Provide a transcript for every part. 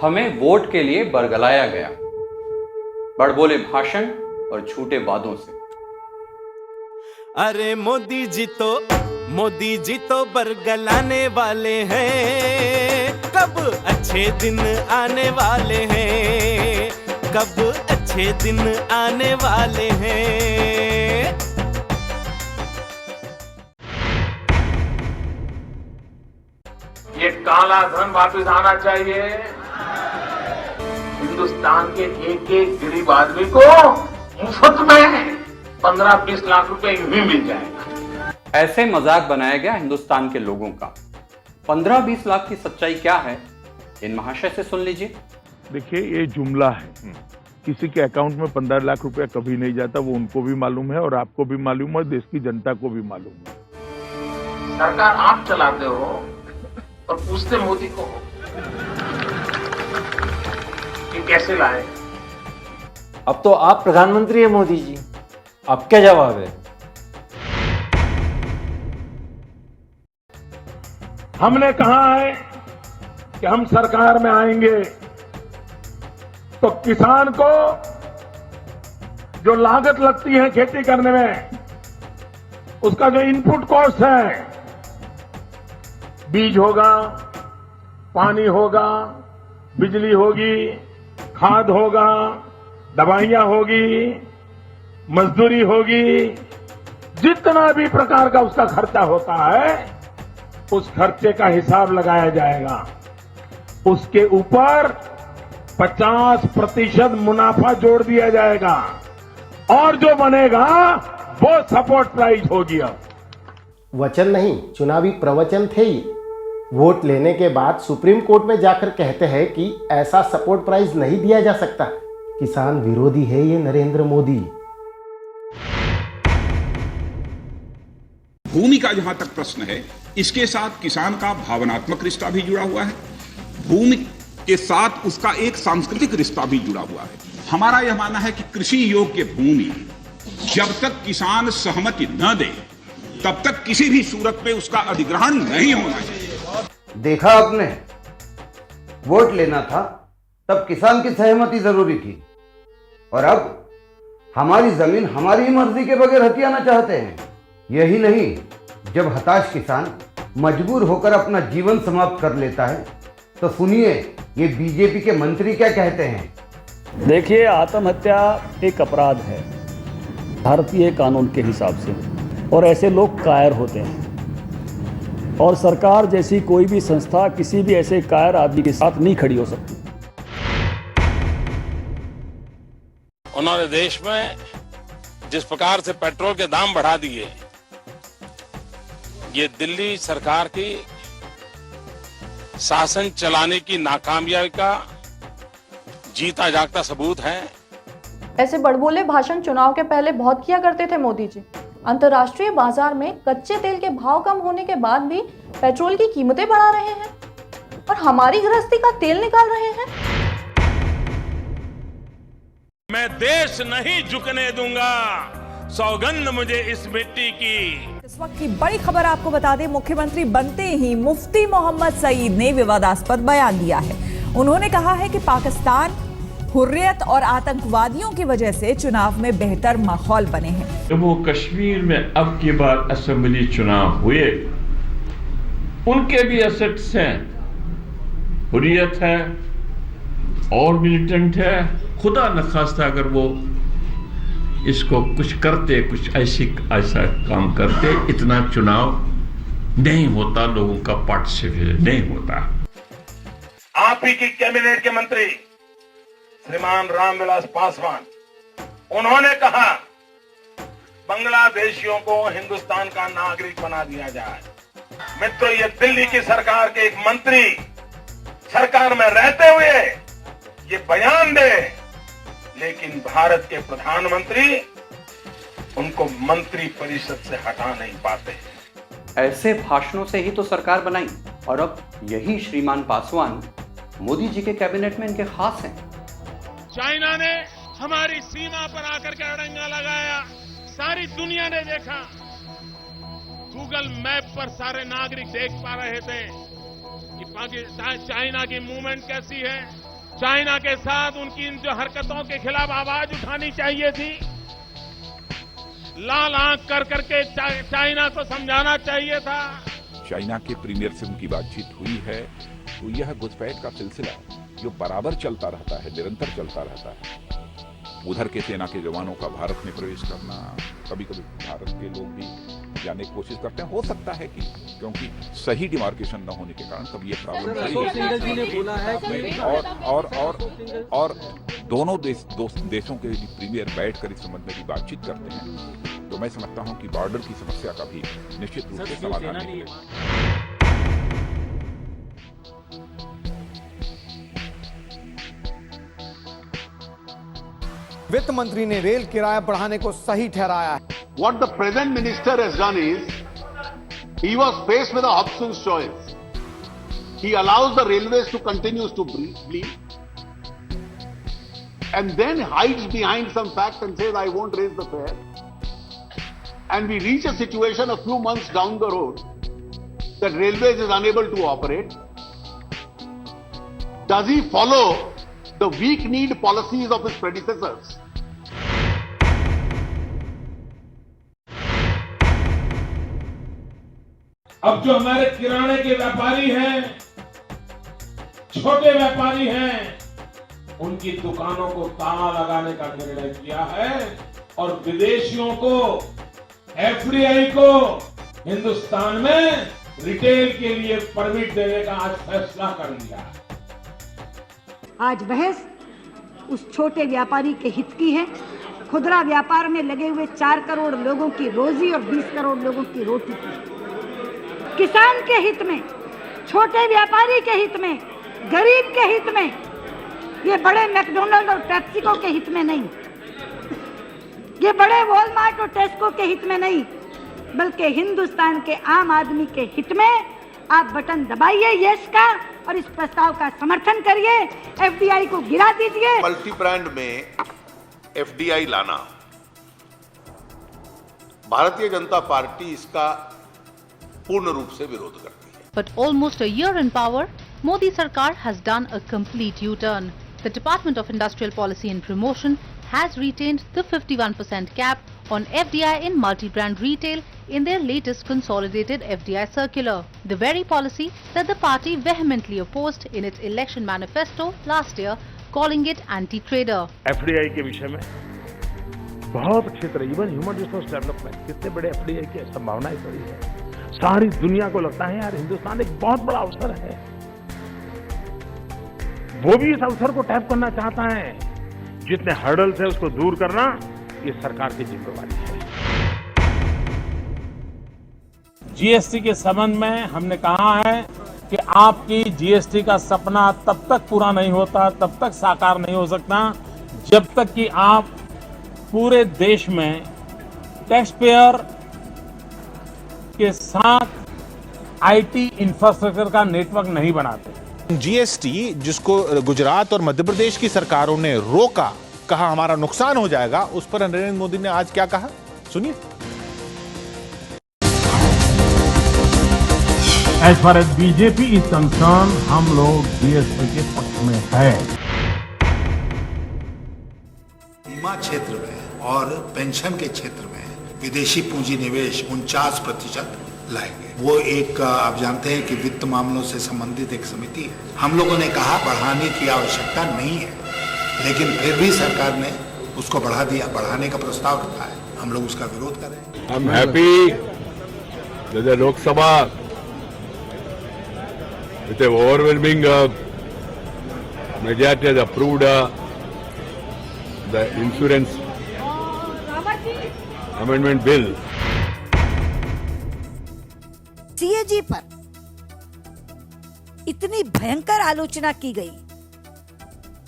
हमें वोट के लिए बरगलाया गया, बड़बोले भाषण और झूठे वादों से। अरे मोदी जी तो बरगलाने वाले हैं, कब अच्छे दिन आने वाले हैं, कब अच्छे दिन आने वाले हैं। ये काला धन वापस आना चाहिए। हिंदुस्तान के एक एक गरीब आदमी को मुफ्त में 15-20 लाख रुपए यूं ही मिल जाएगा। ऐसे मजाक बनाया गया हिंदुस्तान के लोगों का। 15-20 लाख की सच्चाई क्या है, इन महाशय से सुन लीजिए। देखिए, ये जुमला है। किसी के अकाउंट में 15 लाख रुपया कभी नहीं जाता, वो उनको भी मालूम है और आपको भी मालूम है और देश की जनता को भी मालूम है। सरकार आप चलाते हो और पूछते मोदी को कि कैसे लाए। अब तो आप प्रधानमंत्री हैं मोदी जी, अब क्या जवाब है? हमने कहा है कि हम सरकार में आएंगे तो किसान को जो लागत लगती है खेती करने में, उसका जो इनपुट कॉस्ट है, बीज होगा, पानी होगा, बिजली होगी, खाद होगा, दवाइयां होगी, मजदूरी होगी, जितना भी प्रकार का उसका खर्चा होता है, उस खर्चे का हिसाब लगाया जाएगा। उसके ऊपर 50% मुनाफा जोड़ दिया जाएगा और जो बनेगा वो सपोर्ट प्राइस होगी। अब वचन नहीं, चुनावी प्रवचन थे ही। वोट लेने के बाद सुप्रीम कोर्ट में जाकर कहते हैं कि ऐसा सपोर्ट प्राइस नहीं दिया जा सकता। किसान विरोधी है ये नरेंद्र मोदी। भूमि का जहां तक प्रश्न है, इसके साथ किसान का भावनात्मक रिश्ता भी जुड़ा हुआ है, भूमि के साथ उसका एक सांस्कृतिक रिश्ता भी जुड़ा हुआ है। हमारा यह मानना है कि कृषि योग्य भूमि जब तक किसान सहमति न दे, तब तक किसी भी सूरत पे उसका अधिग्रहण नहीं होना चाहिए। देखा आपने, वोट लेना था तब किसान की सहमति जरूरी थी, और अब हमारी जमीन हमारी मर्जी के बगैर हथियाना चाहते हैं। यही नहीं, जब हताश किसान मजबूर होकर अपना जीवन समाप्त कर लेता है तो सुनिए ये बीजेपी के मंत्री क्या कहते हैं। देखिए, आत्महत्या एक अपराध है भारतीय कानून के हिसाब से, और ऐसे लोग कायर होते हैं, और सरकार जैसी कोई भी संस्था किसी भी ऐसे कायर आदमी के साथ नहीं खड़ी हो सकती। उन्होंने देश में जिस प्रकार से पेट्रोल के दाम बढ़ा दिए, ये दिल्ली सरकार की शासन चलाने की नाकामयाबी का जीता जागता सबूत है। ऐसे बड़बोले भाषण चुनाव के पहले बहुत किया करते थे मोदी जी। अंतर्राष्ट्रीय बाजार में कच्चे तेल के भाव कम होने के बाद भी पेट्रोल की कीमतें बढ़ा रहे हैं और हमारी गृहस्थी का तेल निकाल रहे हैं। मैं देश नहीं झुकने दूंगा, सौगंध मुझे इस मिट्टी की। इस वक्त की बड़ी खबर आपको बता दें, मुख्यमंत्री बनते ही मुफ्ती मोहम्मद सईद ने विवादास्पद बयान दिया है। उन्होंने कहा है कि पाकिस्तान, हुर्रियत और आतंकवादियों की वजह से चुनाव में बेहतर माहौल बने हैं। जम्मू कश्मीर में अब की बार असेंबली चुनाव हुए, उनके भी एसेट्स हैं, हुर्रियत है और मिलिटेंट है। खुदा न खास्ता अगर वो इसको कुछ करते, कुछ ऐसा काम करते, इतना चुनाव नहीं होता, लोगों का पार्टिसिपेशन नहीं होता। आप ही की कैबिनेट के मंत्री श्रीमान रामविलास पासवान, उन्होंने कहा बांग्लादेशियों को हिंदुस्तान का नागरिक बना दिया जाए। मित्रों, ये दिल्ली की सरकार के एक मंत्री सरकार में रहते हुए ये बयान दे, लेकिन भारत के प्रधानमंत्री उनको मंत्री परिषद से हटा नहीं पाते। ऐसे भाषणों से ही तो सरकार बनाई, और अब यही श्रीमान पासवान मोदी जी के कैबिनेट में इनके खास हैं। चाइना ने हमारी सीमा पर आकर के अड़ंगा लगाया, सारी दुनिया ने देखा। गूगल मैप पर सारे नागरिक देख पा रहे थे कि पाकिस्तान, चाइना की मूवमेंट कैसी है। चाइना के साथ उनकी इन जो हरकतों के खिलाफ आवाज उठानी चाहिए थी। लाल आंख कर करके चाइना को समझाना चाहिए था। चाइना के प्रीमियर से उनकी बातचीत हुई है, तो यह घुसपैठ का सिलसिला जो बराबर चलता रहता है, निरंतर चलता रहता है। उधर के सेना के जवानों का भारत में प्रवेश करना, कभी कभी भारत के लोग भी जाने की कोशिश करते हैं। हो सकता है कि क्योंकि सही डिमार्केशन न होने के कारण कभी ये प्रॉब्लम और दोनों देशों के प्रीमियर बैठकर इस संबंध में भी बातचीत करते हैं, तो मैं समझता हूं कि बॉर्डर की समस्या का भी निश्चित रूप से समाधान निकलेगा। वित्त मंत्री ने रेल किराया बढ़ाने को सही ठहराया है। What the present minister has done is, he was faced with a Hobson's choice. He allows the railways to continue to bleed, and then hides behind some fact and says, I won't raise the fare. And we reach a situation a few months down the road that railways is unable to operate. Does he follow the weak-kneed policies of his predecessors? अब जो हमारे किराने के व्यापारी हैं, छोटे व्यापारी हैं, उनकी दुकानों को ताला लगाने का निर्णय किया है और विदेशियों को, एफडीआई को हिंदुस्तान में रिटेल के लिए परमिट देने का आज फैसला कर लिया है। आज बहस उस छोटे व्यापारी के हित की है। खुदरा व्यापार में लगे हुए 4 करोड़ लोगों की रोजी और 20 करोड़ लोगों की रोटी की। किसान के हित में, छोटे व्यापारी के हित में, गरीब के हित में, ये बड़े मैकडोनल्ड और टैक्सिको के हित में नहीं, ये बड़े वॉलमार्ट और टेस्को के हित में नहीं, बल्कि हिंदुस्तान के आम आदमी के हित में। आप बटन दबाइए यस का और इस प्रस्ताव का समर्थन करिए, एफडीआई को गिरा दीजिए। मल्टी ब्रांड में एफडीआई लाना, भारतीय जनता पार्टी इसका पूर्ण रूप से विरोध करती है। But almost a year in power, Modi Sarkar has done a complete U-turn. The Department of Industrial Policy and Promotion has retained the 51% cap on FDI in multi-brand retail in their latest consolidated FDI circular, the very policy that the party vehemently opposed in its election manifesto last year, calling it anti-trader. FDI के विषय में बहुत क्षेत्र, even human resource development, कितने बड़े FDI की संभावनाएं पड़ी है। सारी दुनिया को लगता है यार हिंदुस्तान एक बहुत बड़ा अवसर है, वो भी इस अवसर को टैप करना चाहता है। जितने हर्डल्स है उसको दूर करना ये सरकार की जिम्मेवारी है। जीएसटी के संबंध में हमने कहा है कि आपकी जीएसटी का सपना तब तक पूरा नहीं होता, तब तक साकार नहीं हो सकता, जब तक कि आप पूरे देश में टैक्स पेयर के साथ आईटी इंफ्रास्ट्रक्चर का नेटवर्क नहीं बनाते। जीएसटी जिसको गुजरात और मध्य प्रदेश की सरकारों ने रोका, कहा हमारा नुकसान हो जाएगा, उस पर नरेंद्र मोदी ने आज क्या कहा, सुनिए। As far as BJP is concerned, हम लोग जीएसटी के पक्ष में है। बीमा क्षेत्र में और पेंशन के क्षेत्र में विदेशी पूंजी निवेश 49% लाएंगे। वो एक, आप जानते हैं कि वित्त मामलों से संबंधित एक समिति है। हम लोगों ने कहा बढ़ाने की आवश्यकता नहीं है, लेकिन फिर भी सरकार ने उसको बढ़ा दिया, बढ़ाने का प्रस्ताव रखा है। हम लोग उसका विरोध कर रहे हैं। I'm happy that the Lok Sabha, with an overwhelming majority, has approved the insurance amendment bill. CAG पर इतनी भयंकर आलोचना की गई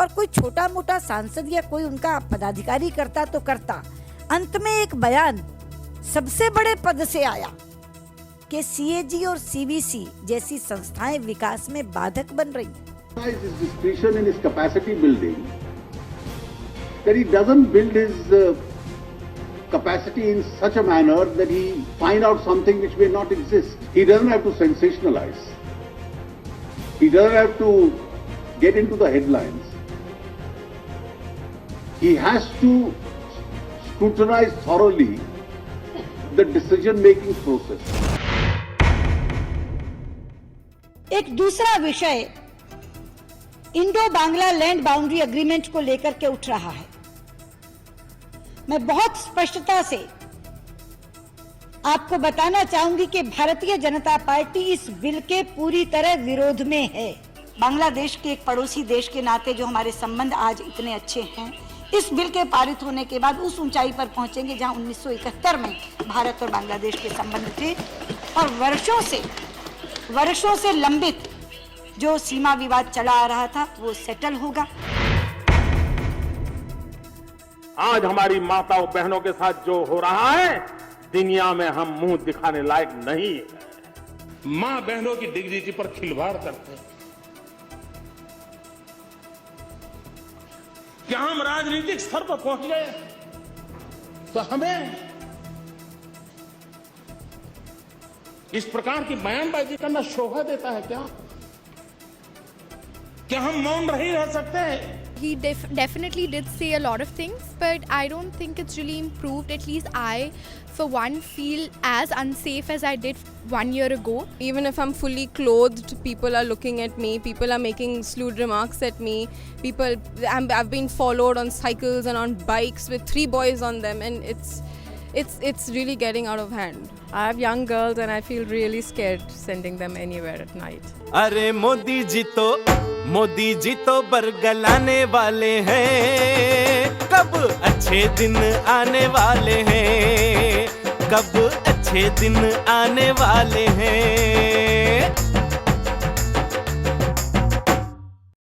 और कोई छोटा मोटा सांसद या कोई उनका पदाधिकारी करता तो करता, अंत में एक बयान सबसे बड़े पद से आया कि सीएजी और सीवीसी जैसी संस्थाएं विकास में बाधक बन रही हैं। Capacity in such a manner that he find out something which may not exist. He doesn't have to sensationalize. He doesn't have to get into the headlines. he has to scrutinize thoroughly the decision-making process. एक दूसरा विषय Indo Bangla land boundary agreement को लेकर के उठ रहा है। मैं बहुत स्पष्टता से आपको बताना चाहूंगी कि भारतीय जनता पार्टी इस बिल के पूरी तरह विरोध में है। बांग्लादेश के एक पड़ोसी देश के नाते जो हमारे संबंध आज इतने अच्छे हैं, इस बिल के पारित होने के बाद उस ऊंचाई पर पहुंचेंगे जहां 1971 में भारत और बांग्लादेश के संबंध थे और वर्षों से लंबित जो सीमा विवाद चला आ रहा था वो सेटल होगा। आज हमारी माताओं बहनों के साथ जो हो रहा है, दुनिया में हम मुंह दिखाने लायक नहीं है। मां बहनों की डिग्निटी पर खिलवाड़ करते हैं। क्या हम राजनीतिक स्तर पर पहुंच गए तो हमें इस प्रकार की बयानबाजी करना शोभा देता है क्या हम मौन नहीं रह सकते? He definitely did say a lot of things, but I don't think it's really improved. At least I, for one, feel as unsafe as I did 1 year ago. Even if I'm fully clothed, people are looking at me. People are making slewed remarks at me. I've been followed on cycles and on bikes with 3 boys on them, and it's really getting out of hand. I have young girls, and I feel really scared sending them anywhere at night. अरे मोदी जी तो बरगलाने वाले हैं, कब अच्छे दिन आने वाले हैं, कब अच्छे दिन आने वाले हैं।